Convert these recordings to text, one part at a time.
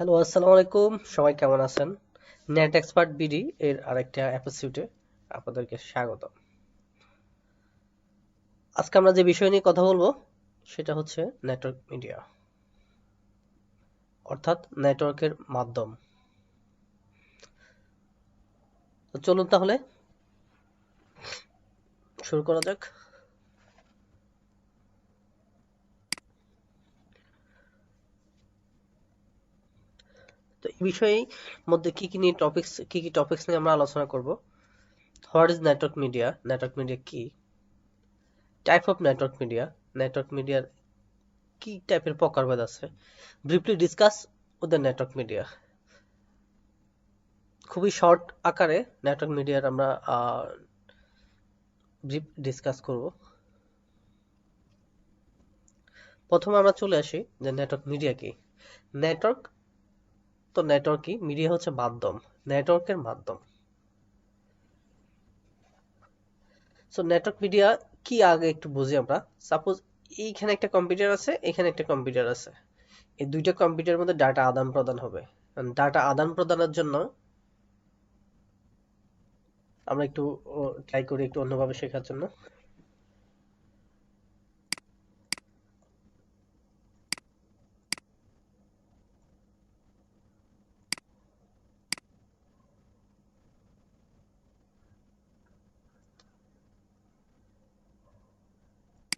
Hello, আসসালামু আলাইকুম। সবাই কেমন আছেন? নেট এক্সপার্ট বিডি এর আরেকটা এপিসোডে আপনাদেরকে স্বাগত। আজকে আমরা যে বিষয় নিয়ে কথা বলবো সেটা হচ্ছে নেটওয়ার্ক মিডিয়া, অর্থাৎ নেটওয়ার্কের মাধ্যম। তো চলুন তাহলে শুরু করা যাক। তো এই বিষয়ে মধ্যে কি কি টপিকস নিয়ে আমরা আলোচনা করব। What is network media, network media কি, type of network media, network মিডিয়ার কি টাইপের প্রকারভেদ আছে, briefly discuss with the network media. খুবই শর্ট আকারে নেটওয়ার্ক মিডিয়ার আমরা ব্রিফ ডিসকাস করব। প্রথমে আমরা চলে আসি যে নেটওয়ার্ক মিডিয়া কি। নেটওয়ার্ক তো নেটওয়ার্ক কি, মিডিয়া হচ্ছে মাধ্যম, নেটওয়ার্কের মাধ্যম। সো নেটওয়ার্ক মিডিয়া কি আগে একটু বুঝি আমরা। সাপোজ এইখানে একটা কম্পিউটার আছে, এখানে একটা কম্পিউটার আছে, এই দুইটা কম্পিউটারের মধ্যে ডাটা আদান প্রদান হবে। ডাটা আদান প্রদানের জন্য আমরা একটু ট্রাই করি একটু অন্যভাবে শেখার জন্য।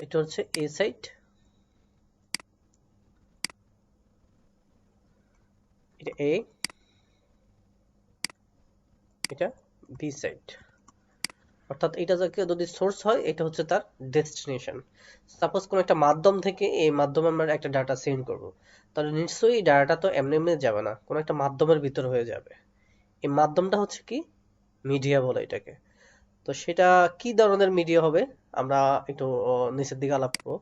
এটা হচ্ছে এ সাইট, এটা এ, এটা বি সাইট। অর্থাৎ এটা যাকে যদি সোর্স হয় এটা হচ্ছে তার ডেস্টিনেশন। সাপোজ কোন একটা মাধ্যম থেকে এই মাধ্যমে আমরা একটা ডাটা সেন্ড করব, তাহলে নিশ্চয়ই এই ডাটাটা তো এমনি এমনি যাবে না, কোন একটা মাধ্যমের ভিতর হয়ে যাবে। এই মাধ্যমটা হচ্ছে কি, মিডিয়া বলে এটাকে। তো সেটা কি ধরনের মিডিয়া হবে আমরা একটু নিচের দিকে আলাপ করবো।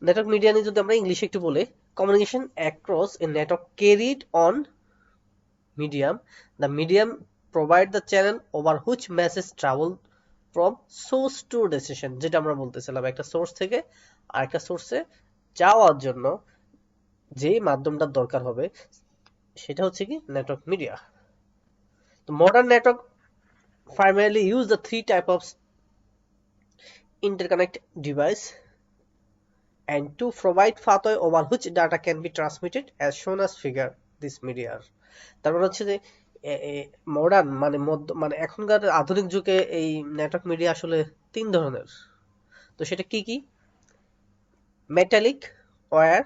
নেটওয়ার্ক মিডিয়া নিয়ে যদি আমরা ইংলিশে একটু বলি, communication across A network carried on medium. The medium provide the channel over which message travel from source to destination, যেটা আমরা বলতেছিলাম একটা সোর্স থেকে আরেকটা সোর্সে যাওয়ার জন্য যেই মাধ্যমটা দরকার হবে সেটা হচ্ছে কি নেটওয়ার্ক মিডিয়া। তো modern network primarily use the three type of interconnect device and to provide pathway over which data can be transmitted as shown as figure this media। তারপর হচ্ছে যে মডার্ন মানে এখনকার আধুনিক যুগে এই নেটওয়ার্ক মিডিয়া আসলে তিন ধরনের। তো সেটা কি কি, মেটালিক, ওয়্যার,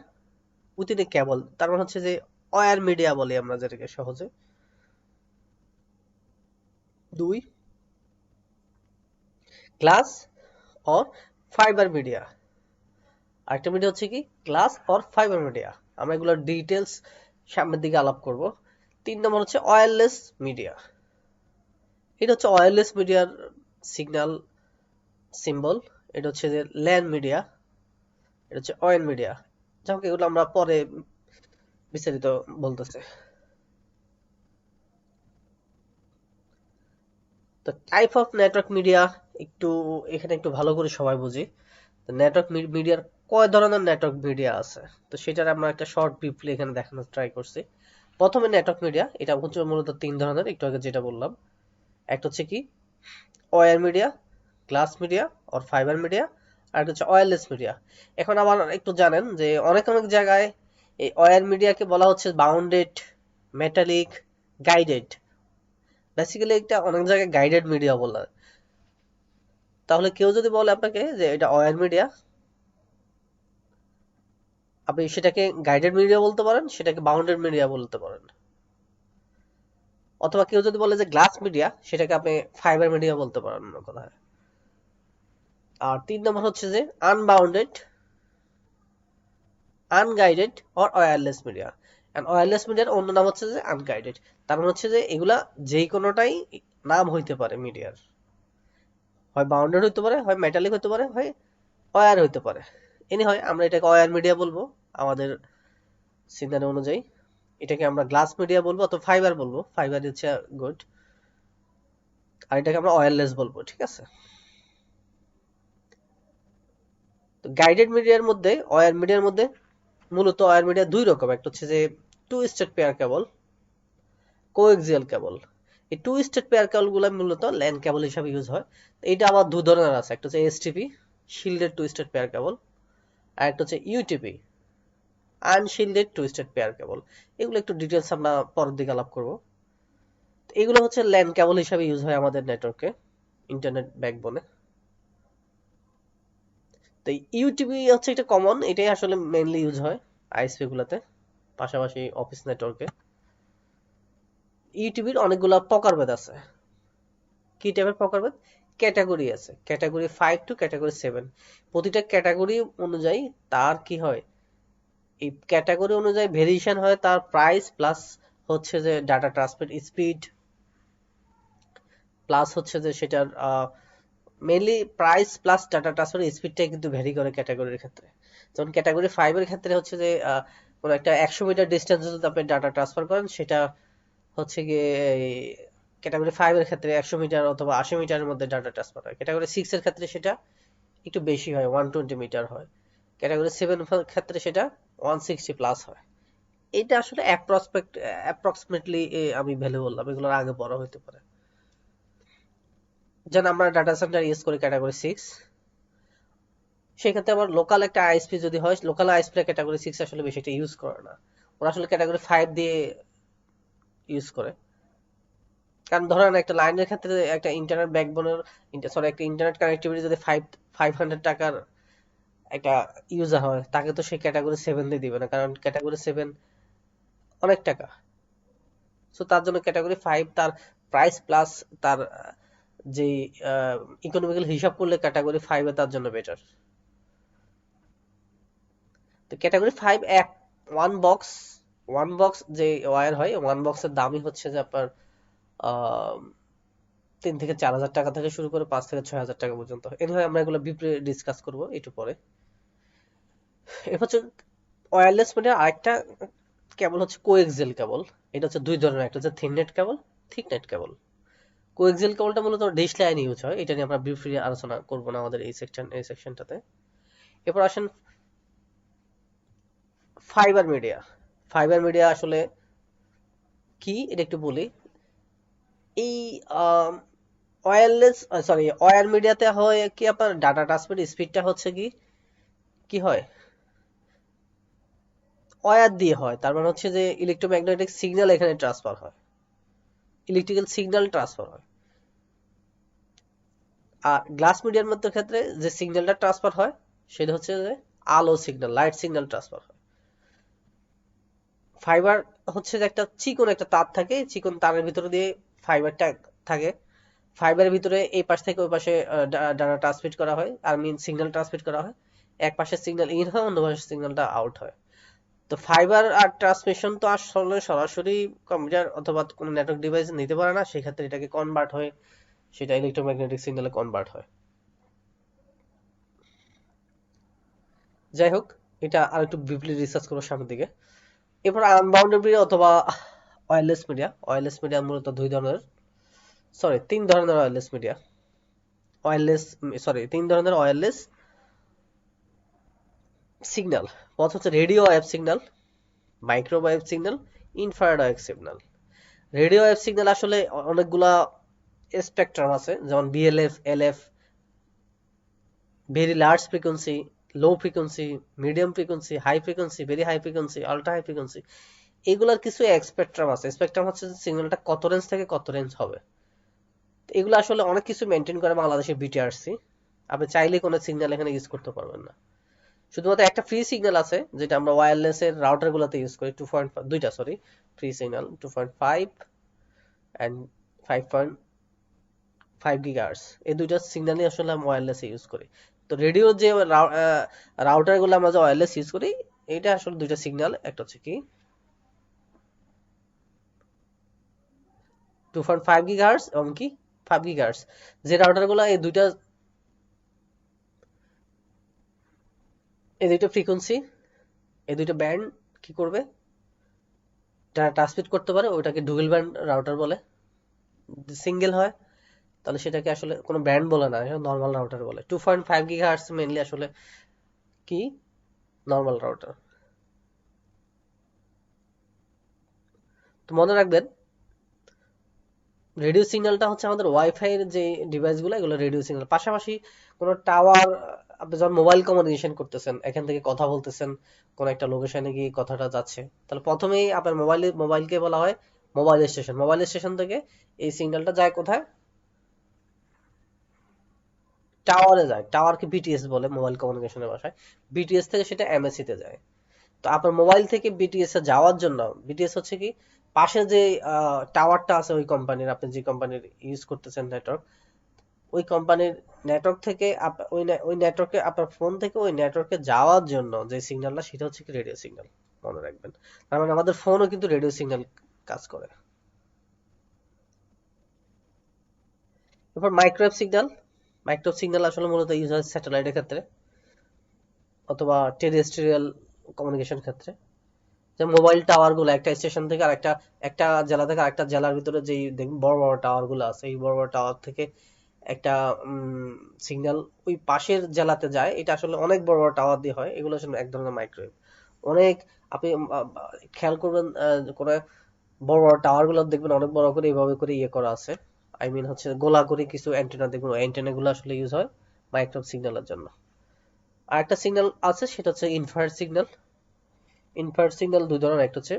উইথিন এ কেবল। তার মানে হচ্ছে যে ওয়্যার মিডিয়া বলি আমরা যেটাকে সহজে। দুই, গ্লাস অর ফাইবার মিডিয়া। আরেকটা মিডিয়া হচ্ছে কি, গ্লাস অর ফাইবার মিডিয়া। আমরা এগুলোর ডিটেলস সামনের দিকে আলাপ করব। তিন নম্বর হচ্ছে ওয়্যারলেস মিডিয়া। এটা হচ্ছে ওয়্যারলেস মিডিয়ার সিগন্যাল সিম্বল। এটা হচ্ছে যে ল্যান্ড মিডিয়া, এটা হচ্ছে ওয়্যার মিডিয়া। যাই এগুলো আমরা পরে বিস্তারিত বলতেছে। তো টাইপ অফ নেটওয়ার্ক মিডিয়া একটু এখানে একটু ভালো করে সবাই বুঝি। নেটওয়ার্ক মিডিয়ার কয় ধরনের নেটওয়ার্ক মিডিয়া আছে, তো সেটার আমরা একটা শর্ট ব্রিফলি এখানে দেখানোর ট্রাই করছি। প্রথমে নেটওয়ার্ক মিডিয়া, এটা হচ্ছে মূলত তিন ধরনের, একটু আগে যেটা বললাম। একটা হচ্ছে কি wire media, glass media or fibre media, আর একটা হচ্ছে ওয়্যারলেস মিডিয়া। এখন আবার একটু জানেন যে অনেক অনেক জায়গায় এই ওয়্যার মিডিয়াকে বলা হচ্ছে বাউন্ডেড, মেটালিক, গাইডেড। বেসিক্যালি এটা অনেক জায়গায় গাইডেড মিডিয়া বলে। তাহলে কেউ যদি বলে আপনাকে যে এটা ওয়্যার মিডিয়া, আপনি সেটাকে গাইডেড মিডিয়া বলতে পারেন, সেটাকে বাউন্ডেড মিডিয়া বলতে পারেন। অথবা কেউ যদি বলে যে গ্লাস মিডিয়া, সেটাকে আপনি ফাইবার মিডিয়া বলতে পারেন অন্য কথায়। আর তিন নম্বর হচ্ছে যে unbounded, unguided or wireless media. And wireless মিডিয়ার অন্য নাম হচ্ছে যে আনগাইডেড। তার মানে হচ্ছে যে এগুলা যেই কোনোটাই নাম হইতে পারে মিডিয়ার, হয় বাউন্ডেড হইতে পারে, হয় মেটালিক হইতে পারে, হয় ওয়্যার হইতে পারে। এনি হয় আমরা এটাকে ওয়্যার মিডিয়া বলবো আমাদের সিদ্ধান্ত অনুযায়ী। এটাকে আমরা গ্লাস মিডিয়া বলবো অথবা ফাইবার বলবো, ফাইবার হচ্ছে গুড। আর এটাকে আমরা ওয়্যারলেস বলবো, ঠিক আছে। তো গাইডেড মিডিয়ার মধ্যে, ওয়্যার মিডিয়ার মধ্যে মূলত ওয়্যার মিডিয়া দুই রকম। একটা হচ্ছে যে টু স্টেট পেয়ার কেবল, কোএক্সিয়াল কেবল। এই টু স্টেট পেয়ার কেবল গুলো মূলত ল্যান কেবল হিসাবে ইউজ হয়। এটা আবার দুই ধরনের আছে, একটা হচ্ছে STP shielded twisted pair cable, আর একটা হচ্ছে UTP unshielded twisted pair cable. এগুলো একটু ডিটেলস আমরা পরের দিকে আলাপ করব। এগুলো হচ্ছে ল্যান কেবল হিসাবে ইউজ হয় আমাদের নেটওয়ার্কে, ইন্টারনেট ব্যাকবোনে। তো ইউটিপি হচ্ছে একটা কমন, এটাই আসলে মেইনলি ইউজ হয় আইএসপি গুলাতে, পাশাপাশি অফিস নেটওয়ার্কে। ইউটিপির অনেকগুলা প্রকারভেদ আছে। কি টাইপের প্রকারভেদ? ক্যাটাগরি আছে, ক্যাটাগরি 5 টু ক্যাটাগরি 7। প্রতিটা ক্যাটাগরি অনুযায়ী তার কি হয়, এই ক্যাটাগরি অনুযায়ী ভেরিয়েশন হয় তার প্রাইস, প্লাস হচ্ছে যে ডাটা ট্রান্সফার স্পিড, প্লাস হচ্ছে যে সেটার mainly price plus data transfer স্পিডটাই কিন্তু ভ্যারি করে ক্যাটাগরির ক্ষেত্রে। যেমন ক্যাটাগরি 5 এর ক্ষেত্রে হচ্ছে যে কোন একটা 100 মিটার ডিসটেন্স যদি আপনি ডাটা ট্রান্সফার করেন, সেটা হচ্ছে গিয়ে ক্যাটাগরি 5 এর ক্ষেত্রে 100 মিটার অথবা 80 মিটারের মধ্যে ডাটা ট্রান্সফার হয়। ক্যাটাগরি 6 এর ক্ষেত্রে সেটা একটু বেশি হয়, 120 মিটার হয়। ক্যাটাগরি 7 এর ক্ষেত্রে সেটা 160 প্লাস হয়। এটা আসলে অ্যাপ্রক্সিমেটলি আমি ভ্যালু বললাম, এগুলোর আগে বড় হতে পারে। যেন আমরা ডাটা সেন্টার ইউজ করি ক্যাটাগরি 6, সেক্ষেত্রে আবার লোকাল একটা আইএসপি যদি হয়, লোকাল আইএসপি ক্যাটাগরি 6 আসলে বেশি একটা ইউজ করে না, ওরা আসলে ক্যাটাগরি 5 দিয়ে ইউজ করে। কারণ ধরেন একটা লাইনের ক্ষেত্রে একটা ইন্টারনেট ব্যাকবোনের একটা ইন্টারনেট কানেক্টিভিটি যদি 500 টাকার একটা ইউজার হয়, তাকে তো সেই ক্যাটাগরি 7 দিয়ে দিবে না, কারণ ক্যাটাগরি 7 অনেক টাকা। সো তার জন্য ক্যাটাগরি 5 তার প্রাইস প্লাস তার যে ইকোনমিক্যাল হিসাব করলে ক্যাটাগরি 5 এ তার জন্য বেটার। তো ক্যাটাগরি 5 ওয়ান বক্স যে ওয়্যার হয়, ওয়ান বক্সের দামই হচ্ছে যে আপনার 3 থেকে 4,000 টাকা থেকে শুরু করে 5 থেকে 6,000 টাকা পর্যন্ত। এভাবে আমরা এগুলো ব্রিফলি ডিসকাস করব একটু পরে। এরপর হচ্ছে ওয়্যারলেস মিডিয়া আরেকটা কেবল হচ্ছে কোএক্সিয়াল কেবল। এটা হচ্ছে দুই ধরনের, একটা হচ্ছে থিন নেট কেবল, থিক নেট কেবল। কোএক্সিয়াল কেবলটা মূলত ডিশ লাইন ইউজ হয়, এটা নিয়ে আমরা ব্রিফলি আলোচনা করব না আমাদের এই সেকশনটাতে। এরপর আসেন ফাইবার মিডিয়া। ফাইবার মিডিয়া আসলে কি এটা একটু বলি। এই ওয়্যার মিডিয়াতে হয় কি, আপনার ডাটা ট্রান্সমিট স্পিডটা হচ্ছে কি কি হয়, ওয়্যার দিয়ে হয়। তার মানে হচ্ছে যে ইলেকট্রোম্যাগনেটিক সিগন্যাল এখানে ট্রান্সফার হয়, ইলেকট্রিক্যাল সিগন্যাল ট্রান্সফার হয়। আর গ্লাস মিডিয়ার মধ্যে ক্ষেত্রে যে সিগন্যালটা ট্রান্সফার হয় সেটা হচ্ছে যে আলো সিগন্যাল, লাইট সিগন্যাল ট্রান্সফার হয়। ফাইবার হচ্ছে যে একটা চিকন একটা তার থাকে, চিকন তারের ভিতরে দিয়ে ফাইবারটা থাকে। ফাইবারের ভিতরে এই পাশ থেকে ওই পাশে ডাটা ট্রান্সমিট করা হয়, আর সিগন্যাল ট্রান্সমিট করা হয়। এক পাশে সিগন্যাল ইন হয়, অন্য পাশে সিগন্যালটা আউট হয়। তো ফাইবার আর ট্রান্সমিশন তো আসলে সরাসরি কম্পিউটার অথবা কোনো নেটওয়ার্ক ডিভাইস নিতে পারে না, সেক্ষেত্রে এটাকে কনভার্ট হয়ে সেটা ইলেকট্রোম্যাগনেটিক সিগন্যালে কনভার্ট হয়। যাই হোক, এটা আর একটু ব্রিফলি রিসার্চ করবো সামনের দিকে। এরপর আনবাউন্ডেড মিডিয়া অথবা ওয়্যারলেস মিডিয়া। ওয়্যারলেস মিডিয়া মূলত তিন ধরনের ওয়্যারলেস মিডিয়া। তিন ধরনের ওয়্যারলেস সিগন্যাল। প্রথম হচ্ছে radio wave signal, microwave signal, infrared wave signal. Radio wave signal আসলে অনেকগুলা স্পেকট্রাম আছে, যেমন VLF, LF, very large frequency, low frequency, medium frequency, high frequency, very high frequency, ultra high frequency. এগুলার কিছু spectrum আছে। Spectrum হচ্ছে সিগন্যালটা কত range থেকে কত রেঞ্জ হবে। এগুলো আসলে অনেক কিছু মেনটেন করে বাংলাদেশের বিটিআরসি। আপনি চাইলে কোনো সিগন্যাল এখানে ইউজ করতে পারবেন না। শুধুমাত্র একটা ফ্রি সিগন্যাল আছে, যেটা আমরা ওয়্যারলেস এর রাউটার গুলোতে ইউজ করি। দুইটা ফ্রি সিগন্যাল 2.5 এন্ড 5.5 গিগাহার্টজ। এই দুইটা সিগন্যালই আসলে আমরা ওয়্যারলেস ইউজ করি। তো রেডিও যে রাউটার গুলো আমরা যে ওয়্যারলেস ইউজ করি, এটা আসলে দুইটা সিগন্যাল, একটা হচ্ছে কি 2.5 গিগাহার্টজ এবং কি 5 গিগাহার্টজ। যে রাউটার গুলো এই দুইটা ফ্রিকোয়েন্সি, এই দুইটা ব্যান্ড কি করবে, যারা ট্রান্সমিট করতে পারে ওটাকে ডুয়েল ব্যান্ড রাউটার বলে। সিঙ্গেল হয় তাহলে সেটাকে আসলে কোনো ব্যান্ড বলে না, নর্মাল রাউটার বলে। 2.5 গিগাহার্টজ মেইনলি আসলে কি নর্মাল রাউটার। তো মনে রাখবেন রেডিও সিগন্যালটা হচ্ছে আমাদের ওয়াইফাই এর যে ডিভাইসগুলো এগুলো রেডিও সিগন্যাল। পাশাপাশি কোনো টাওয়ার, আপনি যখন মোবাইল কমিউনিকেশন করতেছেন, এখান থেকে কথা বলতেছেন, কোন একটা লোকেশনে গিয়ে কথাটা যাচ্ছে, তাহলে প্রথমেই আপনার মোবাইলকে বলা হয় মোবাইল স্টেশন। মোবাইল স্টেশন থেকে এই সিগন্যালটা যায় কোথায়? টাওয়ারে যায়। টাওয়ারকে বিটিএস বলে মোবাইল কমিউনিকেশনের ভাষায়। বিটিএস থেকে সেটা এমএসসি তে যায়। তো আপনার মোবাইল থেকে বিটিএস এ যাওয়ার জন্য, বিটিএস হচ্ছে কি পাশে যে টাওয়ারটা আছে ওই কোম্পানির, আপনি যে কোম্পানির ইউজ করতেছেন নেটওয়ার্ক, ওই কোম্পানির নেটওয়ার্ক থেকে ওই নেটওয়ার্কে আপনার ফোন থেকে ওই নেটওয়ার্কে যাওয়ার জন্য যে সিগন্যালটা সেটা হচ্ছে কি রেডিও সিগন্যাল। মনে রাখবেন, তার মানে আমাদের ফোনও কিন্তু রেডিও সিগন্যাল কাজ করে। এরপর মাইক্রোওয়েভ সিগন্যাল। মাইক্রোওয়েভ সিগন্যাল আসলে মূলত ইউজ হয় স্যাটেলাইটের ক্ষেত্রে অথবা টেরেস্ট্রিয়াল কমিউনিকেশন ক্ষেত্রে। যে মোবাইল টাওয়ার গুলো একটা স্টেশন থেকে আর একটা জেলা থেকে আরেকটা জেলার ভিতরে যে বড় বড় টাওয়ার গুলো আছে, এই বড় বড় টাওয়ার থেকে একটা সিগন্যাল ওই পাশের জেলাতে যায়। এটা আসলে অনেক বড় বড় টাওয়ার দিয়ে হয়। এগুলো আসলে এক ধরনের মাইক্রোওয়েভ। অনেক, আপনি খেয়াল করবেন করে বড় বড় টাওয়ার গুলো দেখবেন অনেক বড় করে এইভাবে করে ইয়ে করা আছে। আই মিন হচ্ছে গোলা করে কিছু অ্যান্টেনা দেখবেন, ওই অ্যান্টেনা গুলো আসলে ইউজ হয় মাইক্রোওয়েভ সিগন্যালের জন্য। আর একটা সিগন্যাল আছে সেটা হচ্ছে ইনফ্রারেড সিগন্যাল। ইনফ্রারেড সিগন্যাল দুই ধরনের, একটা হচ্ছে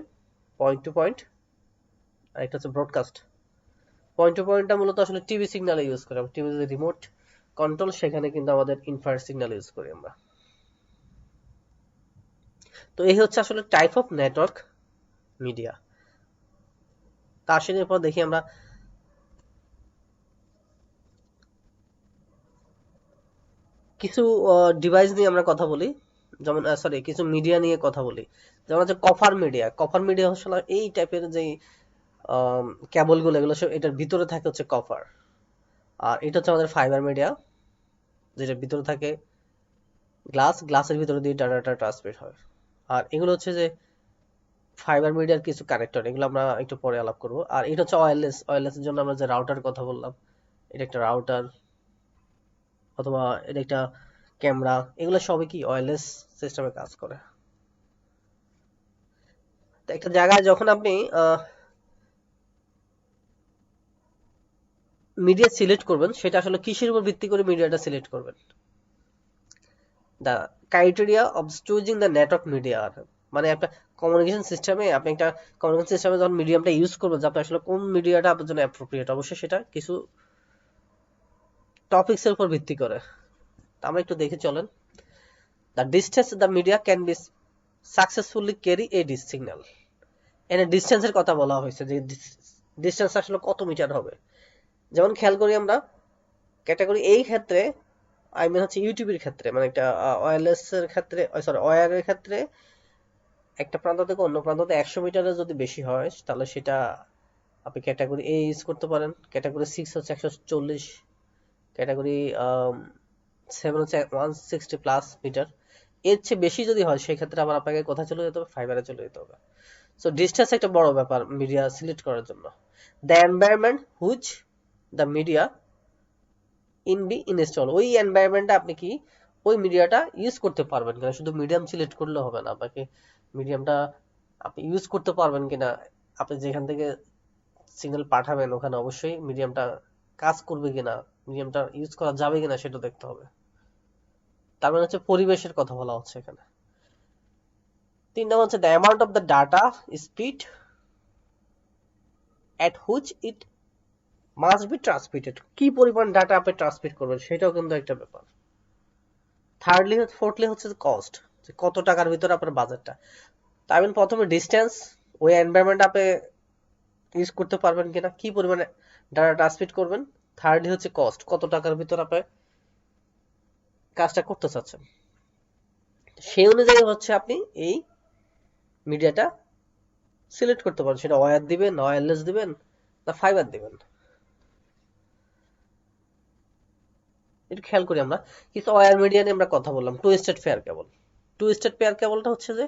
পয়েন্ট টু পয়েন্ট আর একটা হচ্ছে ব্রডকাস্ট। পয়েন্ট টু পয়েন্টটা মূলত আসলে টিভি সিগন্যালে ইউজ করে। টিভি যে রিমোট কন্ট্রোল, সেখানে কিন্তু আমাদের ইনফ্রারেড সিগন্যাল ইউজ করি আমরা। তো এই হচ্ছে আসলে টাইপ অফ নেটওয়ার্ক মিডিয়া। তার সাথে পর দেখি আমরা কিছু ডিভাইস নিয়ে আমরা কথা বলি, যেমন সরি কিছু মিডিয়া নিয়ে কথা বলি। যেমন হচ্ছে কপার মিডিয়া। কপার মিডিয়া হচ্ছে এই টাইপের যে কেবল গুলো, এগুলো সব এটার ভিতরে থাকে হচ্ছে কপার। আর এটা হচ্ছে আমাদের ফাইবার মিডিয়া, যেটার ভিতরে থাকে গ্লাস, গ্লাসের ভিতরে দিয়ে ডাটাটা ট্রান্সমিট হয়। আর এগুলো হচ্ছে যে ফাইবার মিডিয়ার কিছু কানেক্টর, এগুলো আমরা একটু পরে আলাপ করব। আর এটা হচ্ছে ওয়্যারলেস। ওয়্যারলেসের জন্য আমরা যে রাউটার কথা বললাম, এটা একটা রাউটার, অথবা এটা একটা ক্যামেরা, এগুলো সবই কি ওয়্যারলেস সিস্টেমে কাজ করে। তো একটা জায়গায় যখন আপনি মিডিয়া সিলেক্ট করবেন, সেটা আসলে কিসের উপর ভিত্তি করে মিডিয়াটা সিলেক্ট করবেন? The criteria of choosing the network media. মানে একটা কমিউনিকেশন সিস্টেমে, আপনি একটা কমিউনিকেশন সিস্টেমে যখন মিডিয়ামটা ইউজ করবেন, যে আপনি আসলে কোন মিডিয়াটা আপনার জন্য অ্যাপ্রোপ্রিয়েট, অবশ্যই সেটা কিছু টপিকস এর উপর ভিত্তি করে। আমরা একটু দেখে চলেন। The distance the media can be successfully carry a this signal. এখানে ডিস্টেন্সের কথা বলা হয়েছে, যে ডিস্টেন্স আসলে কত মিটার হবে। যেমন খেয়াল করি আমরা ক্যাটাগরি এই ক্ষেত্রে, আই মিন হচ্ছে ইউটিউবের ক্ষেত্রে, মানে একটা ওয়্যারলেস এর ক্ষেত্রে, সরি ওয়্যারের ক্ষেত্রে একটা প্রান্ত থেকে অন্য প্রান্ততে 100 মিটারের যদি বেশি হয়, তাহলে সেটা আপনি ক্যাটাগরি এ ইউজ করতে পারেন। ক্যাটাগরি 6 হচ্ছে 140, ক্যাটাগরি 7 হচ্ছে 160 প্লাস মিটার। এর চেয়ে বেশি যদি হয়, সেই ক্ষেত্রে আবার আপনাকে কোথায় চলে যেতে হবে? ফাইবারে চলে যেতে হবে। সো ডিসটেন্স একটা বড় ব্যাপার মিডিয়া সিলেক্ট করার জন্য। The environment which the media in be install, ওই এনভায়রনমেন্টে আপনি কি ওই মিডিয়াটা ইউজ করতে পারবেন কিনা। শুধু মিডিয়াম সিলেক্ট করলে হবে না, আপনাকে মিডিয়ামটা আপনি ইউজ করতে পারবেন কিনা, আপনি যেখান থেকে সিগন্যাল পাঠাবেন ওখানে অবশ্যই মিডিয়ামটা কাজ করবে কিনা, মিডিয়ামটা ইউজ করা যাবে কিনা সেটা দেখতে হবে। তার মানে হচ্ছে পরিবেশের কথা বলা হচ্ছে এখানে। 3 নম্বর হচ্ছে the amount of the data speed at which it must be transmitted, কি পরিমাণ ডাটা আপনি ট্রান্সমিট করবেন সেটাও কিন্তু একটা ব্যাপার। ফোর্থলি হচ্ছে কস্ট, যে কত টাকার ভিতরে আপনার বাজেটটা। তাই প্রথমে ডিস্টেন্স, ওই এনভায়রনমেন্ট আপনি ইউজ করতে পারবেন কিনা, কি পরিমাণে ডাটা ট্রান্সমিট করবেন। থার্ডলি হচ্ছে কস্ট, কত টাকার ভিতরে আপনি কাজটা করতে চাচ্ছেন। সেই অনুযায়ী হচ্ছে আপনি এই মিডিয়াটা সিলেক্ট করতে পারেন, সেটা ওয়্যার দিবেন, ওয়্যারলেস দিবেন, না ফাইবার দিবেন। একটু খেয়াল করি আমরা কিছু ওয়্যার মিডিয়া নিয়ে আমরা কথা বললাম। Twisted pair cable. Twisted pair কেবলটা হচ্ছে যে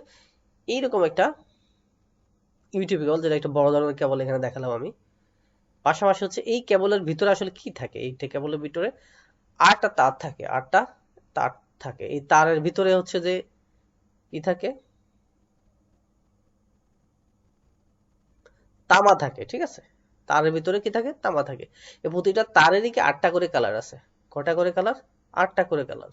এইরকম একটা ইউটিউব কেবল, যেটা একটা বড় ধরনের কেবল এখানে দেখালাম আমি। পাশাপাশি হচ্ছে এই কেবলের ভিতরে আসলে কি থাকে, এই কেবলের ভিতরে 8টা তার থাকে, 8টা তার থাকে। এই তারের ভিতরে হচ্ছে যে কি থাকে, তামা থাকে, ঠিক আছে? তারের ভিতরে কি থাকে? তামা থাকে। এই প্রতিটা তারেরই কি 8টা করে কালার আছে। কয়টা করে কালার? 8টা করে কালার।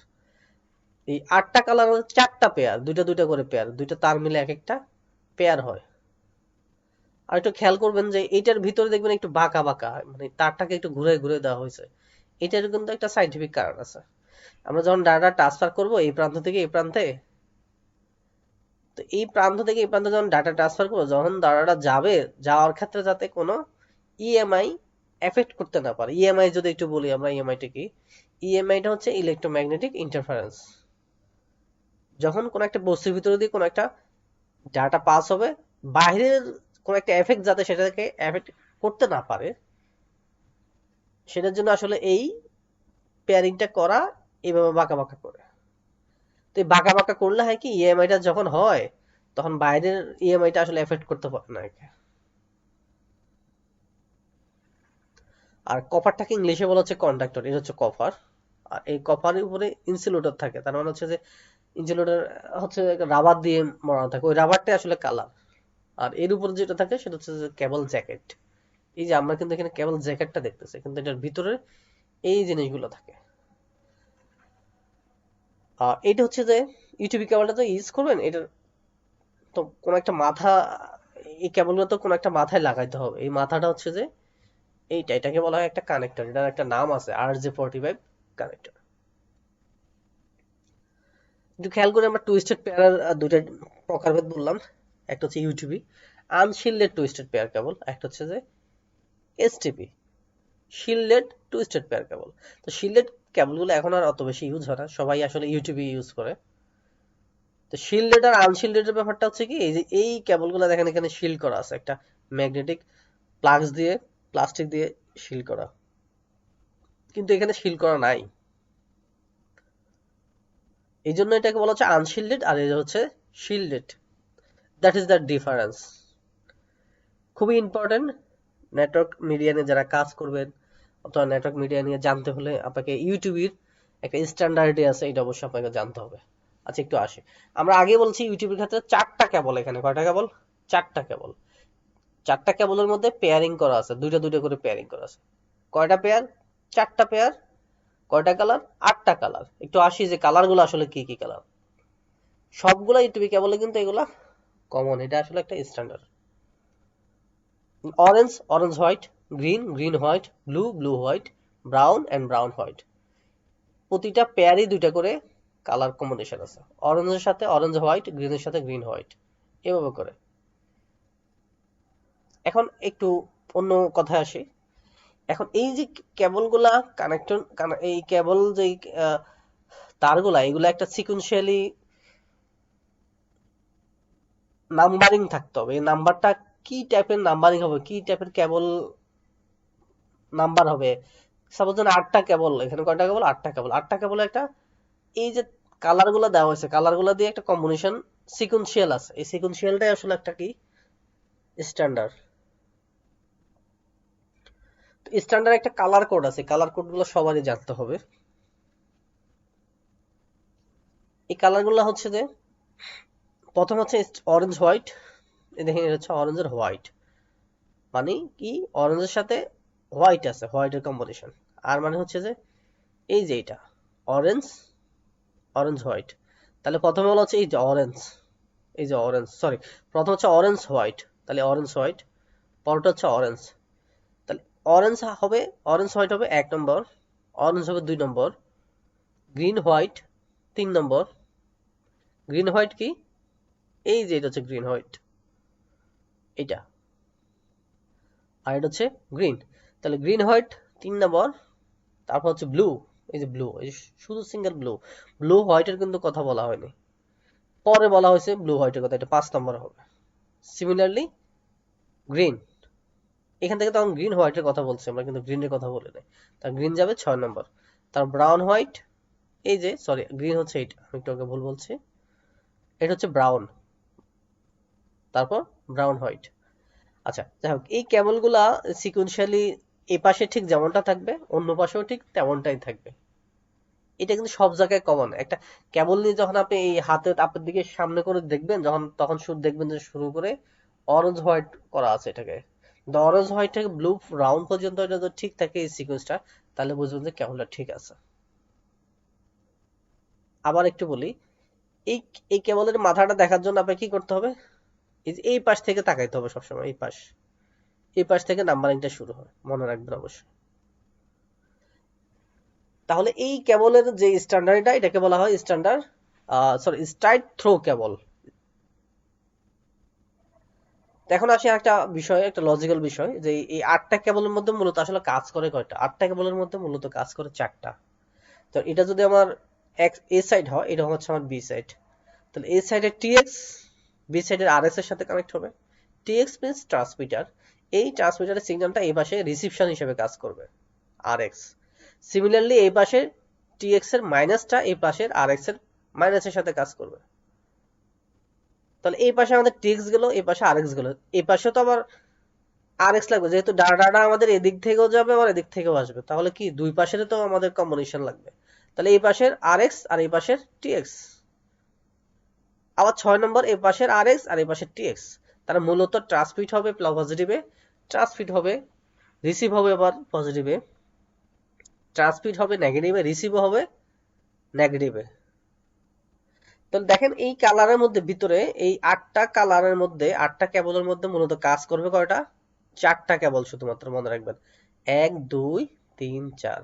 এই 8টা কালার হচ্ছে 4টা পেয়ার, দুইটা দুইটা করে পেয়ার, দুইটা তার মিলে এক একটা পেয়ার হয়। আর একটু খেয়াল করবেন যে এইটার ভিতরে দেখবেন একটু বাঁকা বাঁকা, মানে তারটাকে একটু ঘুরে ঘুরে দেওয়া হয়েছে। এটার কিন্তু একটা সাইন্টিফিক কারণ আছে। আমরা যখন ডাটা ট্রান্সফার করব এই প্রান্ত থেকে এই প্রান্তে, তো এই প্রান্ত থেকে এই প্রান্তে যখন ডাটা ট্রান্সফার করবো, যখন ডাটাটা যাবে, যাওয়ার ক্ষেত্রে যাতে কোনো ইএমআই এফেক্ট করতে না পারে। ইএমআই যদি একটু বলি আমরা, ইএমআইটা কি? ইএমআইটা হচ্ছে ইলেকট্রোম্যাগনেটিক ইন্টারফারেন্স। যখন কোনো একটা বস্তুর ভিতরে দিয়ে কোনো একটা ডাটা পাস হবে, বাইরের কোনো একটা এফেক্ট যাতে সেটাকে এফেক্ট করতে না পারে, সেটার জন্য আসলে এই পেয়ারিংটা করা, এইভাবে বাঁকা বাঁকা করে। তো এই বাঁকা বাঁকা করলে হয় কি, ইএমআইটা যখন হয় তখন বাইরের ইএমআইটা আসলে এফেক্ট করতে পারে না একে। আর কপারটাকে ইংলিশে বলা হচ্ছে কন্ডাক্টর, এটা হচ্ছে কপার। আর এই কপারের উপরে ইনসুলেটর থাকে, তার মানে হচ্ছে যে ইনসুলেটর হচ্ছে রাবার দিয়ে মরানো থাকে, ওই রাবারটাই আসলে কালার। আর এর উপরে যেটা থাকে সেটা হচ্ছে যে কেবল জ্যাকেট। এই যে আমরা কিন্তু এখানে কেবল জ্যাকেটটা দেখতেছি, কিন্তু এটার ভিতরে এই জিনিসগুলো থাকে। এটা হচ্ছে যে ইউটিউব কেবলটা তো ইউজ করবেন, এটার তো কোন একটা মাথা, এই কেবলগুলো তো কোন একটা মাথায় লাগাইতে হবে। এই মাথাটা হচ্ছে যে এটাকে বলা হয় একটা কানেক্টর, এটার একটা নাম আছে RJ45 কানেক্টর। একটু খেয়াল করে আমরা টুইস্টেড পেয়ার দুইটা প্রকারভেদ বললাম। একটা হচ্ছে ইউটিউবি আনশিল্ডেড টুইস্টেড পেয়ার কেবল, একটা হচ্ছে যে STP shielded twisted pair cable. তো শিল্ডেড কেবলগুলো এখন আর অত বেশি ইউজ হয় না, সবাই আসলে ইউটিউবি ইউজ করে। তো শিল্ডেড আর আনশিল্ডেড এর ব্যাপারটা হচ্ছে কি, এই যে এই কেবলগুলো দেখেন এখানে শিল্ড করা আছে একটা ম্যাগনেটিক প্লাগস দিয়ে, প্লাস্টিক দিয়ে শিল্ড করা, কিন্তু এখানে শিল্ড করা নাই। এই জন্য এটাকে বলা হচ্ছে আনশিল্ডেড, আর এটা হচ্ছে shielded. That is the difference. খুবই ইম্পর্টেন্ট। নেটওয়ার্ক মিডিয়া নিয়ে যারা কাজ করবেন অথবা নেটওয়ার্ক মিডিয়া নিয়ে জানতে হলে আপনাকে ইউটিউবের একটা স্ট্যান্ডার্ডে আছে, এটা অবশ্যই আপনাকে জানতে হবে। আচ্ছা একটু আসি, আমরা আগে বলছি ইউটিউবের ক্ষেত্রে 4টা কেবল, এখানে কয়টা কেবল? 4টা কেবল। 4টা কেবলের মধ্যে পেয়ারিং করা আছে, দুইটা দুইটা করে পেয়ারিং করা আছে। কয়টা পেয়ার? 4টা পেয়ার। কয়টা কালার? 8টা কালার। একটু আসি যে কালার গুলো আসলে কি কি কালার। সবগুলা ইউটিউবে কেবলে কিন্তু এগুলা কমন, এটা আসলে একটা standard. Orange, orange white, green, green white, blue, blue white, brown and brown white. প্রতিটা পেয়ারই দুইটা করে কালার কম্বিনেশন আছে। অরেঞ্জের সাথে অরেঞ্জ হোয়াইট, গ্রিনের সাথে গ্রিন হোয়াইট, এভাবে করে। এখন একটু অন্য কথায় আসি। এখন এই যে কেবলগুলা কানেকশন, এই কেবল যে তারগুলা, এগুলা একটা সিকুয়েন্সিয়ালি নাম্বারিং থাকতে হবে। এই নাম্বারটা কি টাইপের নাম্বারিং হবে, কি টাইপের কেবল নাম্বার হবে। সাপোজ 8টা কেবল, এখানে কয়টা কেবল? 8টা কেবল। 8টা কেবল একটা, এই যে কালার গুলা দেওয়া হয়েছে, কালার গুলা দিয়ে একটা কম্বিনেশন সিকুয়েন্সিয়াল আছে। এই সিকুয়েন্সিয়ালটাই আসলে একটা কি স্ট্যান্ডার্ড। স্ট্যান্ডার্ড একটা কালার কোড আছে, কালার কোড গুলো সবারই জানতে হবে। এই কালার গুলো হচ্ছে যে, প্রথম হচ্ছে অরেঞ্জ হোয়াইট। দেখেন এটা হচ্ছে অরেঞ্জের হোয়াইট, মানে কি অরেঞ্জের সাথে হোয়াইট আছে, হোয়াইটের কম্বিনেশন। আর মানে হচ্ছে যে এই যে এটা অরেঞ্জ, অরেঞ্জ হোয়াইট। তাহলে প্রথমে হলো হচ্ছে এই যে অরেঞ্জ, এই যে অরেঞ্জ, সরি, প্রথম হচ্ছে অরেঞ্জ হোয়াইট, তাহলে অরেঞ্জ হোয়াইট। পরটা হচ্ছে অরেঞ্জ, তাহলে অরেঞ্জ হবে, অরেঞ্জ হোয়াইট হবে 1 নম্বর, অরেঞ্জ হবে 2 নম্বর, গ্রিন হোয়াইট 3 নম্বর। গ্রিন হোয়াইট কি? এই যে এটা হচ্ছে গ্রিন হোয়াইট, এটা। আর এটা হচ্ছে গ্রিন, তাহলে গ্রিন হোয়াইট 3 নম্বর। তারপর হচ্ছে ব্লু, এই যে ব্লু, এই শুধু সিঙ্গেল ব্লু, ব্লু হোয়াইটের কিন্তু কথা বলা হয়নি, পরে বলা হয়েছে ব্লু হোয়াইটের কথা, এটা 5 নম্বর হবে। সিমিলারলি গ্রিন, এখান থেকে তখন গ্রিন হোয়াইটের কথা বলছি আমরা, কিন্তু গ্রিনের কথা বলি নাই, তার গ্রিন যাবে 6 নম্বর। তার ব্রাউন হোয়াইট, এই যে সরি গ্রিন হচ্ছে এইটা, আমি একটু আগে ভুল বলছি, এটা হচ্ছে ব্রাউন, তারপর ব্রাউন হোয়াইট। আচ্ছা যাই হোক, এই কেবলগুলা সিকুয়েন্সিয়ালি এই পাশে ঠিক যেমনটা থাকবে অন্য পাশেও ঠিক তেমনটাই থাকবে। এটা কিন্তু সব জায়গায় কমন। একটা কেবল নিয়ে যখন আপনি এই হাতে আপনার দিকে সামনে করে দেখবেন, যখন তখন শুরু দেখবেন যে শুরু করে অরেঞ্জ হোয়াইট করা আছে এটাকে, অরেঞ্জ হোয়াইট থেকে ব্লু রাউন্ড পর্যন্ত এটা যদি ঠিক থাকে এই সিকোয়েন্সটা, তাহলে বুঝবেন যে কেবলটা ঠিক আছে। আবার একটু বলি, এই এই কেবলের মাথাটা দেখার জন্য আপনাকে কি করতে হবে, এই পাশ থেকে তাকাইতে হবে সবসময়, এই পাশ থেকে নাম্বারিংটা শুরু হয়, মনে রাখবেন অবশ্যই। তাহলে এই কেবলের যে স্ট্যান্ডার্ডটা, এটাকে বলা হয় স্ট্যান্ডার্ড স্ট্রাইট থ্রো কেবল। এখন আসি একটা বিষয়, একটা লজিক্যাল বিষয়, যে এই 8টা কেবলের মধ্যে মূলত আসলে কাজ করে কয়টা? 8টা কেবলের মধ্যে মূলত কাজ করে 4টা। তো এটা যদি আমার এ সাইড হয়, এটা হচ্ছে আমার বি সাইড, তাহলে এ সাইডের টিএক্স বি সাইডের আরএস এর সাথে কানেক্ট হবে। টিএক্স মিন্স ট্রান্সমিটার, এই ট্রান্সমিটারের সিগন্যালটা এই পাশে রিসিপশন হিসেবে কাজ করবে, আরএক্স। সিমিলারলি এই পাশে টিএক্স এর মাইনাসটা এই পাশের আরএক্স এর মাইনাসের সাথে কাজ করবে। তাহলে এই পাশে আমাদের টিএক্স গেল, এই পাশে আরএক্স গেল, এই পাশে তো আবার আরএক্স লাগবে, যেহেতু ডাটাটা আমাদের এদিক থেকেও যাবে আবার এদিক থেকেও আসবে, তাহলে কি দুই পাশের তো আমাদের কম্বিনেশন লাগবে। তাহলে এই পাশের আরএক্স আর এই পাশের টিএক্স, আবার 6 নম্বর এই পাশের আরএক্স আর এই পাশের টিএক্স, তারা মূলত ট্রান্সমিট হবে পজিটিভে, ট্রান্সমিট হবে, রিসিভ হবে আবার পজিটিভে, ট্রান্সমিট হবে নেগেটিভে, রিসিভ হবে নেগেটিভে। তো দেখেন এই কালারের মধ্যে ভিতরে এই 8টা কালারের মধ্যে 8টা কেবলের মধ্যে মূলত কাজ করবে কয়টা? 4টা কেবল শুধুমাত্র, মনে রাখবেন 1 2 3 4,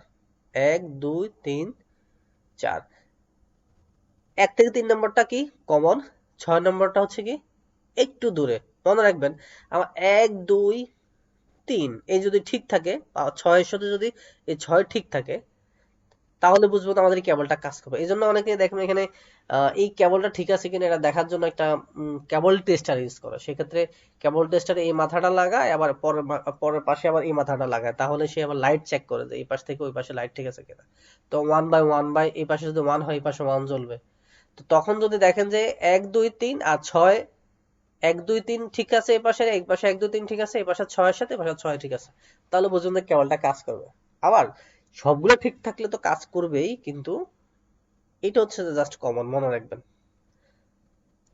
1 2 3 4। 1 থেকে 3 নম্বরটা কি কমন, 6 নম্বরটা হচ্ছে কি একটু দূরে, মনে রাখবেন। আমার 1 2 3 এই যদি ঠিক থাকে, 6 এর সাথে যদি এই 6 ঠিক থাকে, তাহলে বুঝবো তো আমাদের এই কেবলটা কাজ করবে। এই জন্য অনেকে দেখবেন এখানে এই কেবলটা ঠিক আছে কিনা এটা দেখার জন্য একটা কেবল টেস্টার ইউজ করে। সেক্ষেত্রে কেবল টেস্টারে এই মাথাটা লাগায়, আবার পরের পাশে আবার এই মাথাটা লাগায়, তাহলে সে আবার লাইট চেক করে যে এই পাশ থেকে ওই পাশে লাইট ঠিক আছে কিনা। তো 1/1 এই পাশে যদি 1 হয় এই পাশে 1 জ্বলবে। তো তখন যদি দেখেন যে 1 2 3 আর 6, 1 2 3 ঠিক আছে এই পাশে, এই পাশে 1 2 3 ঠিক আছে, এই পাশে 6 এর সাথে এই পাশে 6 ঠিক আছে, তাহলে বুঝুন যে কেবলটা কাজ করবে। আবার সবগুলো ঠিক থাকলে তো কাজ করবেই, কিন্তু এটা হচ্ছে জাস্ট কমন, মনে রাখবেন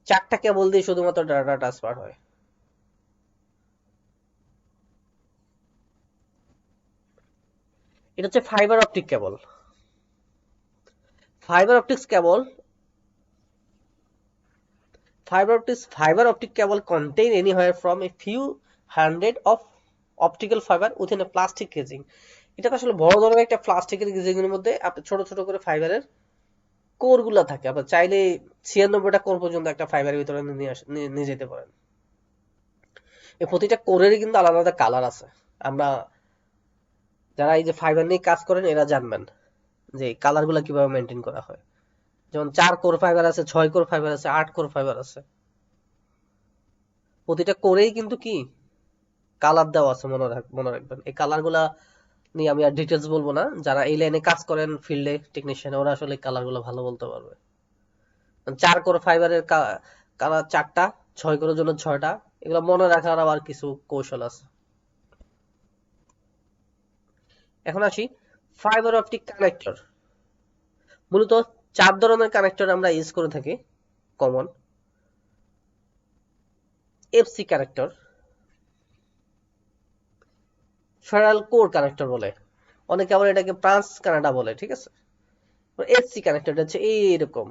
4টা কেবল দিয়ে শুধুমাত্র ডাটা ট্রান্সফার হয়। এটা হচ্ছে fibre optic cable. Fibre optics cable, fiber optic cable contain anywhere from a few hundred of optical fiber within a plastic casing। এটা আসলে বড় ধরনের একটা প্লাস্টিকের কেজিং এর মধ্যে আপনি ছোট ছোট করে ফাইবারের কোর গুলা থাকে, আপনি চাইলে 96টা কোর পর্যন্ত একটা ফাইবারের ভিতরে নিয়ে যেতে পারেন। এই প্রতিটা কোরেরই কিন্তু আলাদা আলাদা কালার আছে। আমরা যারা এই যে ফাইবার নিয়ে কাজ করেন এরা জানবেন যে কালার গুলা কিভাবে মেনটেন করা হয়। যেমন 4 কোর ফাইবার আছে, 6 কোর ফাইবার আছে, 8 কোর ফাইবার আছে। প্রতিটা কোরেই কিন্তু কি কালার দেওয়া আছে, মনে রাখবেন। এই কালার গুলা নিয়ে আমি আর ডিটেলস বলবো না, যারা এই লাইনে কাজ করেন ফিল্ডে টেকনিশিয়ান ওরা আসলে কালার গুলো ভালো বলতে পারবে। 4 কোর ফাইবারের কালার 4টা, 6 কোরের জন্য 6টা, এগুলো মনে রাখার আবার কিছু কৌশল আছে। এখন আসি ফাইবার অপটিক কানেক্টর। মূলত 4 ধরনের কানেক্টর আমরা ইউজ করে থাকি common. FC connector, Feral core connector বলে, অনেকে আবার এটাকে ব্রাঞ্চ কানাডা বলে, ঠিক আছে। এসসি কানেক্টর হচ্ছে এইরকম,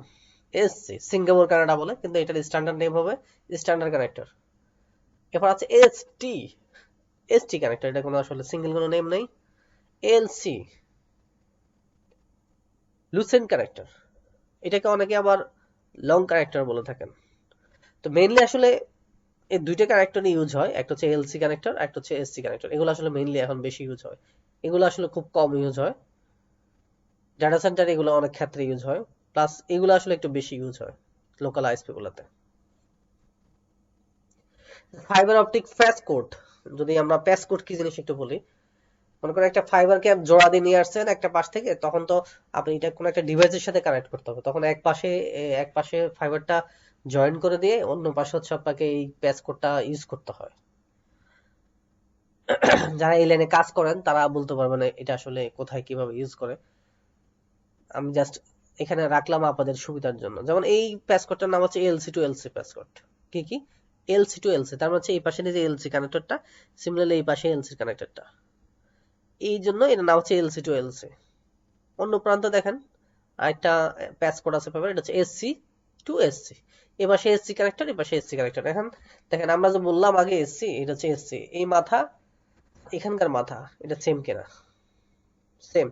এসসি সিঙ্গাপুর কানাডা বলে, কিন্তু এটার স্ট্যান্ডার্ড নেম হবে স্ট্যান্ডার্ড কানেক্টর। এরপর আছে এসটি, এসটি কানেক্টর, এটা কোনো আসলে সিঙ্গেল কোনো নেম নেই। এলসি লুসেন্ট কানেক্টর, এটাকে অনেকে আবার লং কানেক্টর বলে থাকেন। তো মেইনলি আসলে এই দুইটা কানেক্টর ইউজ হয়, একটা হচ্ছে এলসি কানেক্টর, একটা হচ্ছে এসসি কানেক্টর। এগুলো আসলে মেইনলি এখন বেশি ইউজ হয়, এগুলো আসলে খুব কম ইউজ হয়। ডাটা সেন্টার এগুলো অনেক ক্ষেত্রে ইউজ হয়, প্লাস এগুলো আসলে একটু বেশি ইউজ হয় লোকাল আইএসপি গুলোতে। ফাইবার অপটিক প্যাস কোড, যদি আমরা প্যাস কোড কি জিনিস একটু বলি, মনে করেন একটা ফাইবারকে জোড়া দিয়ে নিয়ে আসছেন একটা পাশ থেকে, তখন তো আপনি এটা কোনো একটা ডিভাইসের সাথে কানেক্ট করতে হবে, তখন এক পাশে ফাইবারটা জয়েন করে দিয়ে অন্য পাশে হচ্ছে আপনাকে এই প্যাস কোডটা ইউজ করতে হয়। যারা এই লাইনে কাজ করেন তারা বলতে পারবেন এটা আসলে কোথায় কিভাবে ইউজ করে। আমি জাস্ট এখানে রাখলাম আপনাদের সুবিধার জন্য। যেমন এই প্যাস কোডটার নাম হচ্ছে এলসি টু এলসি প্যাস কোড। কি কি? এলসি টু এলসি, তার মানে হচ্ছে এই পাশে যে এলসি কানেক্টরটা, সিমিলারলি এই পাশে এলসি কানেক্টরটা, এই জন্য এর নাম হচ্ছে এলসি টু এলসি। অন্য প্রান্তে দেখেন আরেকটা প্যাচ কোড আছে পাবেন, এটা হচ্ছে এসসি টু এসসি। এ পাশে এসসি কানেক্টর, এ পাশে এসসি কানেক্টর। এখন দেখেন আমরা যে বললাম আগে এসসি, এটা হচ্ছে এসসি, এই মাথা এখানকার মাথা এটা সেম কিনা, সেম।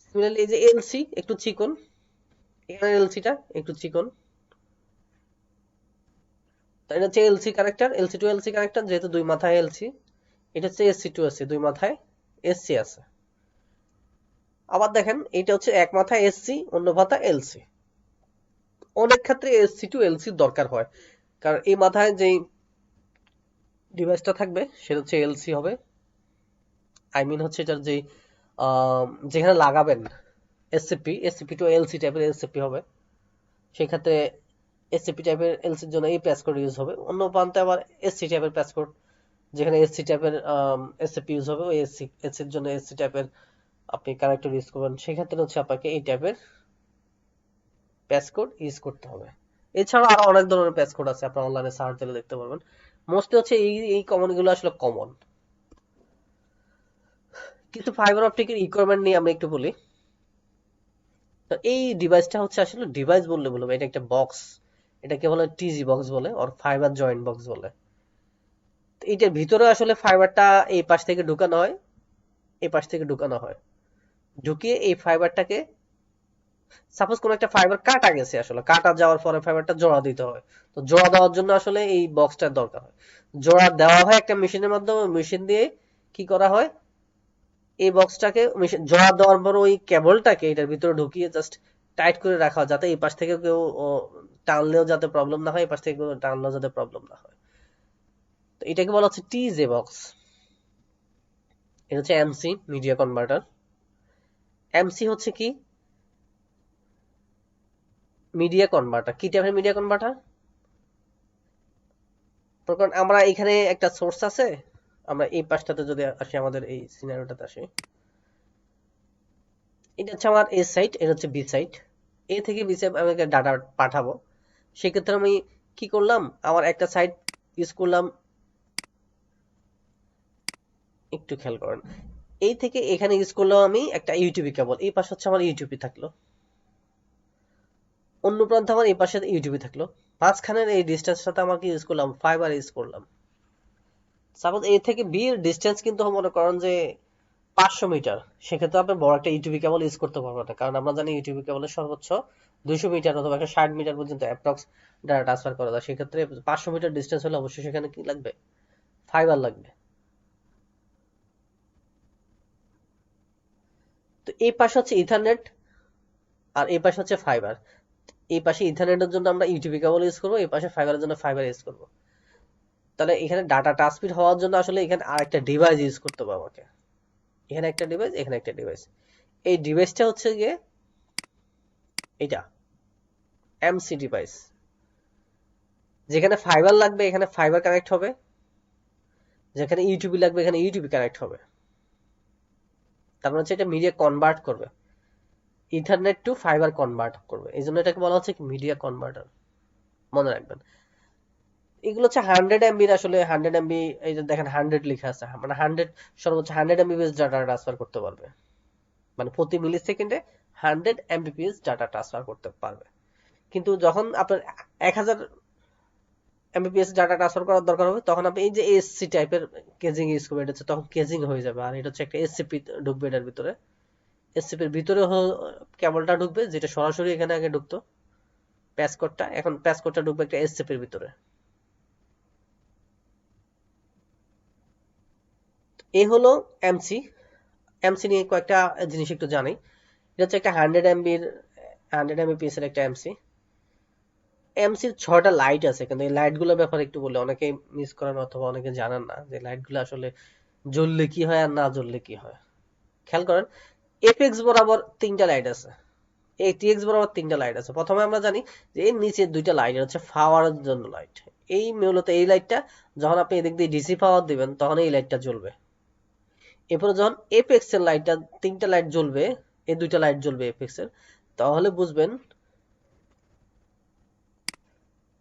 সিমিলারলি এই যে এলসি একটু চিকন, এখানে এলসিটা একটু চিকন, তাই এটা হচ্ছে LC connector, LC to LC connector, যেহেতু দুই মাথায় এলসি। এটা হচ্ছে এসসি টু এসসি, দুই মাথায় এসসি আছে। আবার দেখেন এটা হচ্ছে এক মাথায় এসসি, অন্য মাথা এলসি। অনেক ক্ষেত্রে এসসি টু এলসি দরকার হয়, কারণ এই মাথায় যেই ডিভাইসটা থাকবে সেটা হচ্ছে এলসি হবে। আই মিন হচ্ছে এটার যে যেখানে লাগাবেন এসসিপি, এসসিপি টু এলসি টাইপের এসসিপি হবে। সেই ক্ষেত্রে এসসিপি টাইপের এলসির জন্য এই প্যাচ কোড ইউজ হবে। অন্য প্রান্তে আবার এসসি টাইপের প্যাচ কোড, যেখানে এসসি টাইপের এসসিপি ইউজ হবে, ওই এসসির জন্য এসসি টাইপের আপনি কানেক্টর ইউজ করবেন। সেক্ষেত্রে হচ্ছে আপনাকে এই টাইপের প্যাচ কোড ইউজ করতে হবে। এছাড়া আরো অনেক ধরনের প্যাচ কোড আছে, আপনারা অনলাইনে সার্চ দিলে দেখতে পারবেন। মোস্টলি হচ্ছে এই কমন গুলো আসলে কমন। কিন্তু ফাইবার অপটিকের রিকোয়ারমেন্ট নিয়ে আমরা একটু বলি। তো এই ডিভাইসটা হচ্ছে আসলে ডিভাইস বললে বলবো, এটা একটা বক্স। এটাকে বলে টিজি বক্স বলে, আর ফাইবার জয়েন্ট বক্স বলে। তো এটার ভিতরে আসলে ফাইবারটা এই পাশ থেকে ঢুকানো হয়, এই পাশ থেকে ঢুকানো হয়। ঢুকিয়ে এই ফাইবারটাকে, সাপোজ কোন একটা ফাইবার কাটা গেছে, আসলে কাটা যাওয়ার পরে ফাইবারটা জোড়া দিতে হয়। তো জোড়া দেওয়ার জন্য আসলে এই বক্সটার দরকার হয়। জোড়া দেওয়া হয় একটা মেশিনের মাধ্যমে, মেশিন দিয়ে কি করা হয়, এই বক্সটাকে জোড়া দেওয়ার পর ওই কেবলটাকে এটার ভিতরে ঢুকিয়ে জাস্ট টাইট করে রাখা হয়, যাতে এই পাশ থেকে কেউ টানলেও যাতে প্রবলেম না হয়, এই পাশ থেকে কেউ টানলেও যাতে প্রবলেম না হয়। তো এটাকে বলা হচ্ছে টিজে বক্স। এটা হচ্ছে এমসি, মিডিয়া কনভার্টার। এমসি হচ্ছে কি, মিডিয়া কনভার্টার। কি টাইপের মিডিয়া কনভার্টার? কারণ আমরা এখানে একটা সোর্স আছে, আমরা এই পাশটাতে যদি আসি, আমাদের এই সিনারিওটাতে আসি, এটা হচ্ছে আমার এ সাইট, এটা হচ্ছে বি সাইট। এ থেকে বি সাইট আমি ডাটা পাঠাবো। সেক্ষেত্রে আমি কি করলাম, আমার একটা সাইট ইউজ করলাম, একটু খেয়াল করেন, এই থেকে এখানে ইউজ করলাম আমি একটা ইউটিউবি কেবল, এই পাশে হচ্ছে আমার ইউটিউবই থাকলো, অন্য প্রান্তে আমার এই পাশে ইউটিউবই থাকলো, মাঝখানের এই ডিস্টেন্সটাতে সাথে আমাকে ইউজ করলাম ফাইবার ইউজ করলাম। সাপোজ এ থেকে বি এর ডিস্টেন্স কিন্তু মনে করেন যে 500 মিটার, সেক্ষেত্রে আপনি বড় একটা ইউটিউবি কেবল ইউজ করতে পারবেন না, কারণ আমরা জানি ইউটিউবি কেবলের সর্বোচ্চ 200 মিটার অথবা 160 মিটার পর্যন্ত অ্যাপ্রক্স ডাটা ট্রান্সফার করা যায়। সেক্ষেত্রে 500 মিটার ডিস্টেন্স হলে অবশ্যই সেখানে কি লাগবে, ফাইবার লাগবে। তো এই পাশে হচ্ছে ইথারনেট, আর এই পাশে হচ্ছে ফাইবার। এই পাশে ইথারনেটের জন্য আমরা ইউটিউবি কেবল ইউজ করবো, এই পাশে ফাইবারের জন্য ফাইবার ইউজ করবো। তাহলে এখানে ডাটা ট্রান্সমিট হওয়ার জন্য আসলে এখানে আরেকটা ডিভাইস ইউজ করতে হবে আমাকে। এখানে একটা ডিভাইস, এখানে একটা ডিভাইস। এই ডিভাইসটা হচ্ছে গিয়ে এটা এমসি ডিভাইস। যেখানে ফাইবার লাগবে এখানে ফাইবার কানেক্ট হবে, যেখানে ইউটিউবি লাগবে এখানে ইউটিউবি কানেক্ট হবে। তার মানে হচ্ছে এটা মিডিয়া কনভার্ট করবে, ইথারনেট টু ফাইবার কনভার্ট করবে, এই জন্য এটাকে বলা হচ্ছে মিডিয়া কনভার্টার। মনে রাখবেন, এগুলো হচ্ছে 100 এমবির, আসলে 100 এমবি, এই যে দেখেন 100 লেখা আছে, মানে 100, সর্বোচ্চ 100 এমবিপিএস ডাটা ট্রান্সফার করতে পারবে, মানে প্রতি মিলি সেকেন্ডে 100 এমবিপিএস ডাটা ট্রান্সফার করতে পারবে। কিন্তু যখন আপনার 1000 এমবিপিএস ডাটা ট্রান্সফার করার দরকার হবে, তখন আপনি এই যে এসসি টাইপের কেজিং ইউজ করবেন, এটা হচ্ছে তখন কেজিং হয়ে যাবে। আর এটা হচ্ছে একটা এসসিপি ঢুকবে এটার ভিতরে, এসসিপির ভিতরে কেবলটা ঢুকবে, যেটা সরাসরি এখানে আগে ঢুকতো প্যাসকোডটা, এখন প্যাসকোডটা ঢুকবে একটা এসসিপির ভিতরে। এই হলো এমসি। এমসি নিয়ে কয়েকটা জিনিস একটু জানি। এটা হচ্ছে একটা 100 এমবিপিএস এর একটা এমসি। এমসির 6টা লাইট আছে, কিন্তু এই লাইট গুলোর ব্যাপারে একটু বলে অনেকে মিস করেন অথবা অনেকে জানেন না যে লাইট গুলো আসলে জ্বললে কি হয় আর না জ্বললে কি হয়। খেয়াল করেন, এপেক্স বরাবর 3টা লাইট আছে, এই টিএক্স বরাবর 3টা লাইট আছে। প্রথমে আমরা জানি যে এর নিচে 2টা লাইট হচ্ছে পাওয়ারের জন্য লাইট। এই মূলত এই লাইটটা যখন আপনি এদিক দিয়ে ডিসি পাওয়ার দিবেন তখন এই লাইটটা জ্বলবে। এরপরে যখন এপেক্স এর লাইটটা 3টা লাইট জ্বলবে, এই 2টা লাইট জ্বলবে এপেক্স এর, তাহলে বুঝবেন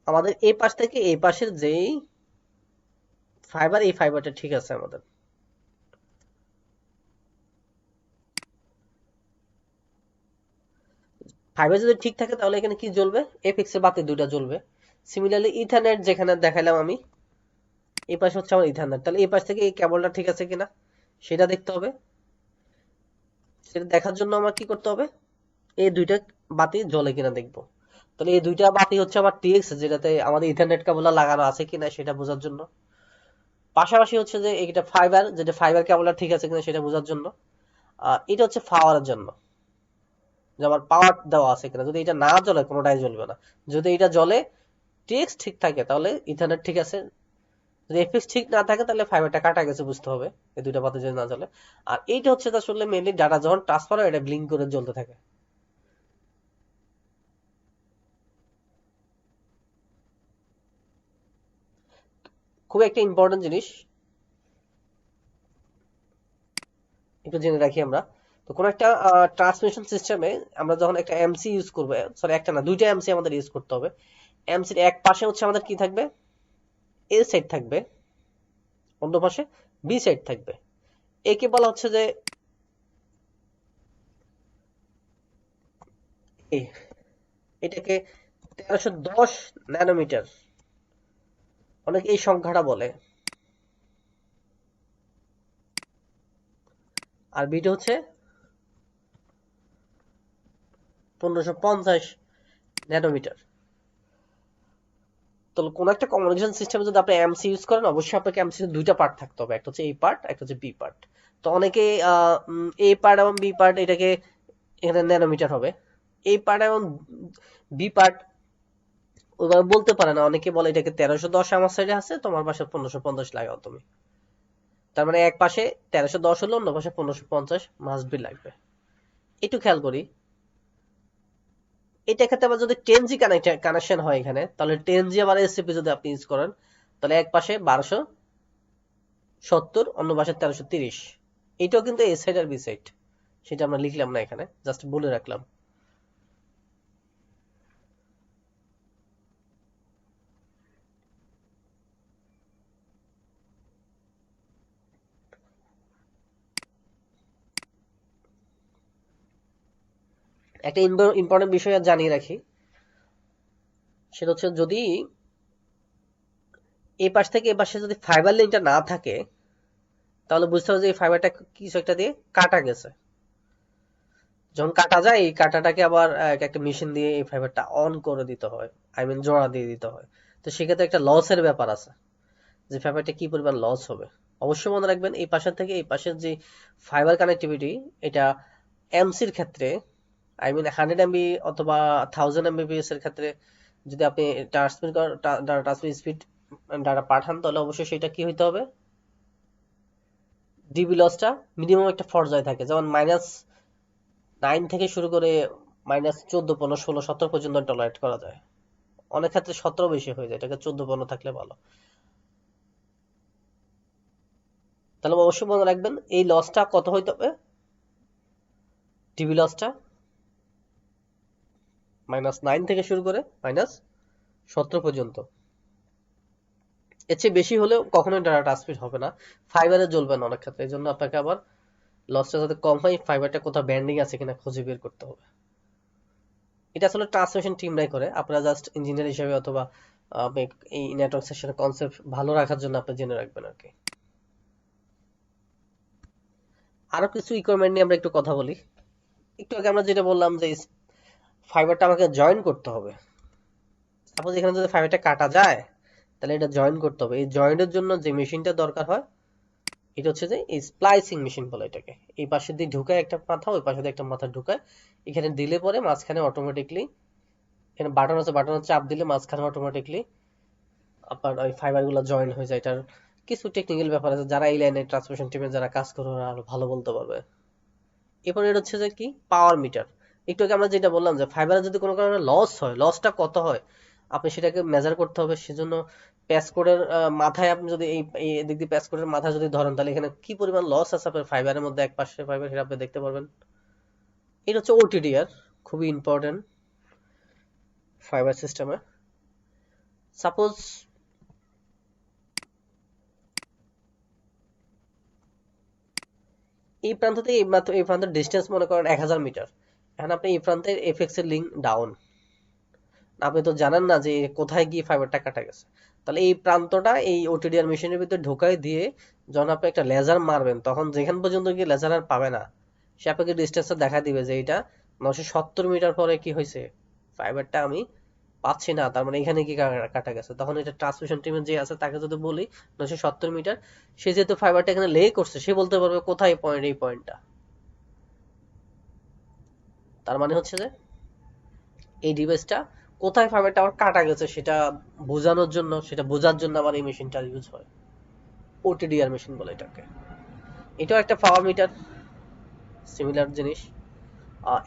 আমাদের এই পাশ থেকে এই পাশের যেই ফাইবার, এই ফাইবারটা ঠিক আছে আমাদের। ফাইবার যদি ঠিক থাকে তাহলে এখানে কি জ্বলবে, এফএক্স এর বাতি দুইটা জ্বলবে। সিমিলারলি ইথারনেট যেখানে দেখাইলাম আমি, এই পাশে হচ্ছে আমার ইথারনেট, তাহলে এই পাশ থেকে এই কেবলটা ঠিক আছে কিনা সেটা দেখতে হবে। সেটা দেখার জন্য আমার কি করতে হবে, এই দুইটা বাতি জ্বলে কিনা দেখবো। তাহলে এই দুইটা বাতি হচ্ছে আমার টিএক্স, যেটাতে আমাদের ইথারনেট কেবল লাগানো আছে কিনা সেটা বোঝার জন্য। পাশাপাশি হচ্ছে যে এটা ফাইবার, যেটা ফাইবার কেবলটা ঠিক আছে কিনা সেটা বোঝার জন্য। এটা হচ্ছে পাওয়ারের জন্য, যে আমার পাওয়ার দেওয়া আছে কিনা। যদি এটা না জ্বলে কোনোটাই জ্বলবে না। যদি এটা জ্বলে, টিএক্স ঠিক থাকে, তাহলে ইথারনেট ঠিক আছে। যদি এফএক্স ঠিক না থাকে তাহলে ফাইবারটা কাটা গেছে বুঝতে হবে, এই দুইটা বাতি যদি না জ্বলে। আর এইটা হচ্ছে আসলে মেইনলি ডাটা যখন ট্রান্সফার হয়, এটা ব্লিঙ্ক করে জ্বলতে থাকে। খুব একটা ইম্পর্টেন্ট জিনিস, একটু জেনে রাখি আমরা। তো কোন একটা ট্রান্সমিশন সিস্টেমে আমরা যখন একটা এমসি ইউজ করবো, সরি একটা না, দুইটা এমসি আমাদের ইউজ করতে হবে। এমসির এক পাশে হচ্ছে আমাদের কি থাকবে, এ সাইড থাকবে, অন্য পাশে বি সাইড থাকবে। একে বলা হচ্ছে যে এটাকে 1310 ন্যানোমিটার, অনেক এই সংখ্যাটা বলে। আর বিটা হচ্ছে 1550 ন্যানোমিটার। তো কোন একটা কমিউনিকেশন সিস্টেমে যদি আপনি এমসি ইউজ করেন, অবশ্যই আপনাকে এমসি দুইটা পার্ট থাকতে হবে, একটা হচ্ছে এই পার্ট, একটা হচ্ছে বি পার্ট। তো অনেকে এ পার্ট এবং বি পার্ট এটাকে এখানে ন্যানোমিটার হবে। এই পার্ট এবং বি পার্ট ওইভাবে বলতে পারে না, অনেকে বলে এটাকে 1310 আমার সাইডে আছে, তোমার পাশে 1550 লাগাও তুমি। তার মানে এক পাশে 1310 হলো, অন্য পাশে 1550 মাস্ট বি লাগবে। একটু খেয়াল করি, এটা ক্ষেত্রে আবার যদি 10G কানেকশন হয় এখানে, তাহলে 10G আবার এসসিপি যদি আপনি ইউজ করেন, তাহলে এক পাশে 1270, অন্য পাশে 1330। এটাও কিন্তু এ সাইড আর বি সাইড, সেটা আমরা লিখলাম না এখানে, জাস্ট বলে রাখলাম। একটা ইম্পর্টেন্ট বিষয় আর জানিয়ে রাখি, সেটা হচ্ছে যদি এই পাশ থেকে এই পাশে যদি ফাইবার লিঙ্কটা না থাকে, তাহলে বুঝতে হবে যে এই ফাইবারটা কিছু একটা দিয়ে কাটা গেছে। যখন কাটা যায়, এই কাটাটাকে আবার একটা মেশিন দিয়ে এই ফাইবারটা অন করে দিতে হয়, আই মিন জোড়া দিয়ে দিতে হয়। তো সেক্ষেত্রে একটা লসের ব্যাপার আছে, যে ফাইবারটা কি পরিমাণ লস হবে। অবশ্যই মনে রাখবেন, এই পাশের থেকে এই পাশের যে ফাইবার কানেক্টিভিটি, এটা এমসির ক্ষেত্রে, আই মিন 100 MB অথবা 1000 Mbps এর ক্ষেত্রে যদি আপনি ট্রান্সমিট স্পিড ডাটা পাঠান, তাহলে অবশ্যই সেটা কি হইতে হবে, ডিবি লসটা মিনিমাম একটা পর্যায়ে থাকে। যেমন -9 থেকে শুরু করে -14, 15, 16, 17 পর্যন্ত টলারেট করা যায়। অনেক ক্ষেত্রে 17 বেশি হয়ে যায়, এটাকে 14, 15 থাকলে ভালো। তাহলে অবশ্যই মনে রাখবেন এই লসটা কত হইতে হবে, টিভি লসটা -9 থেকে শুরু করে -17 পর্যন্ত। এর চেয়ে বেশি হলেও কখনোই ডাটা ট্রান্সমিট হবে না, ফাইবারে জ্বলবে না অনেক ক্ষেত্রে। এই জন্য আপনাকে আবার লসটা যাতে কম হয়, ফাইবারটা কোথাও ব্যান্ডিং আছে কিনা খুঁজে বের করতে হবে। এটা আসলে ট্রান্সমিশন টিমরাই করে, আপনারা জাস্ট ইঞ্জিনিয়ার হিসেবে অথবা এই নেটওয়ার্ক সেকশনের কনসেপ্ট ভালো রাখার জন্য আপনি জেনে রাখবেন আর কি। আরো কিছু ইকুইপমেন্ট নিয়ে আমরা একটু কথা বলি। একটু আগে আমরা যেটা বললাম যে ফাইবারটা আমাকে জয়েন করতে হবে। সাপোজ এখানে যদি ফাইবারটা কাটা যায়, তাহলে এটা জয়েন করতে হবে। এই জয়েন্টের জন্য যে মেশিনটা দরকার হয়, এটা হচ্ছে যে এই স্প্লাইসিং মেশিন বলে এটাকে। এই পাশে দিয়ে ঢুকায় একটা মাথা, ওই পাশে দিয়ে একটা মাথা ঢুকায়, এখানে দিলে পরে মাঝখানে অটোমেটিকলি, এখানে বাটন আছে, বাটনের চাপ দিলে মাঝখানে অটোমেটিকলি আপনার ওই ফাইবার গুলো জয়েন হয়ে যায়। এটার কিছু টেকনিক্যাল ব্যাপার আছে, যারা এই লাইনে ট্রান্সমিশন টিমে যারা কাজ করে ওরা আরো ভালো বলতে পারবে। এরপর এটা হচ্ছে যে কি, পাওয়ার মিটার। একটু আগে আমরা যেটা বললাম যে ফাইবারে যদি কোনো কারণে লস হয়, লসটা কত হয় আপনি সেটাকে মেজার করতে হবে। সেজন্য প্যাচ কোডের মাথায় আপনি যদি এই দিক দিয়ে প্যাচ কোডের মাথা যদি ধরেন, তাহলে এখানে কি পরিমাণ লস আছে আপনার ফাইবারের মধ্যে, এক পাশে ফাইবার, সেটা আপনি দেখতে পারবেন। এটা হচ্ছে ওটিডিআর, খুবই ইম্পর্টেন্ট ফাইবার সিস্টেমে। সাপোজ এই প্রান্ত থেকে এই মাত্র এই প্রান্তের ডিস্টেন্স মনে করেন 1000 মিটার। এখন আপনি এই প্রান্তের এফএক্স এর লিঙ্ক ডাউন, আপনি তো জানেন না যে কোথায় গিয়ে ফাইবারটা কাটা গেছে। তাহলে এই প্রান্তটা এই ওটিডিআর মেশিনের ভিতরে ঢোকাই দিয়ে যখন আপনি একটা লেজার মারবেন, তখন যেখান পর্যন্ত গিয়ে লেজার আর পাবে না, সে আপনাকে ডিস্টেন্সটা দেখা দিবে যে এটা 970 মিটার পরে কি হয়েছে, ফাইবারটা আমি পাচ্ছি না, তার মানে এখানে কি কাটা গেছে। তখন এটা ট্রান্সমিশন টিমে যে আছে তাকে যদি বলি 970 মিটার, সে যেহেতু ফাইবারটা এখানে লে করছে, সে বলতে পারবে কোথায় পয়েন্ট, এই পয়েন্টটা। তার মানে হচ্ছে যে এই ডিভাইসটা কোথায় ফাইবারটা আমার কাটা গেছে সেটা বোঝানোর জন্য, সেটা বোঝার জন্য আমার এই মেশিনটা ইউজ হয়। ওটিডিআর মেশিন বলে এটাকে। এটাও একটা পাওয়ার মিটার, সিমিলার জিনিস।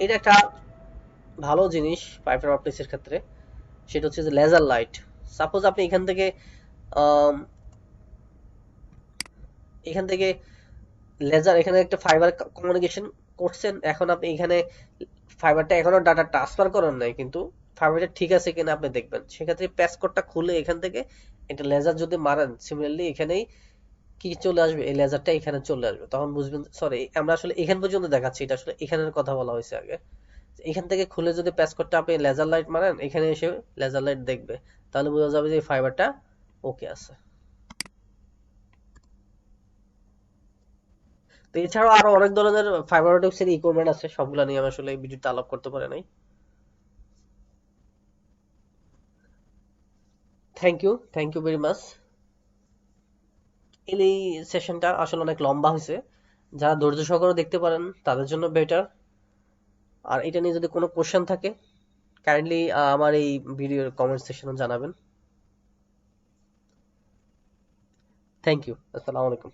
এটা একটা ভালো জিনিস ফাইবার অপটিক্সের ক্ষেত্রে, সেটা হচ্ছে যে লেজার লাইট। সাপোজ আপনি আম, এখান থেকে লেজার, এখানে একটা ফাইবার কমিউনিকেশন করছেন, এখন আপনি এখানে ফাইবারটা এখনো ডাটা ট্রান্সফার করেন নাই, কিন্তু ফাইবারটা ঠিক আছে কিনা আপনি দেখবেন। সেক্ষেত্রে প্যাচ কোডটা খুলে এখান থেকে এটা লেজার যদি মারেন, সিমিলারলি এখানেই কি চলে আসবে, এই লেজারটা এখানে চলে আসবে, তখন বুঝবেন। সরি, আমরা আসলে এখান পর্যন্ত দেখাচ্ছি, এটা আসলে এখানের কথা বলা হয়েছে আগে। এখান থেকে খুলে যদি প্যাচ কোডটা আপনি লেজার লাইট মারেন, এখানে এসে লেজার লাইট দেখবে, তাহলে বোঝা যাবে যে ফাইবারটা ওকে আছে। তো এছাড়াও আরো অনেক ধরনের ফাইবার অপটিক্স এর ইকুইপমেন্ট আছে, সবগুলা নিয়ে আমি আসলে এই ভিডিওতে আলাপ করতে পারি নাই। Thank you very much. এই সেশনটা আসলে অনেক লম্বা হয়েছে, যারা ধৈর্য সহকারে দেখতে পারেন তাদের জন্য বেটার। আর এটা নিয়ে যদি কোনো কোশ্চেন থাকে, কাইন্ডলি আমার এই ভিডিওর কমেন্ট সেকশনে জানাবেন। থ্যাংক ইউ, আসসালামু আলাইকুম।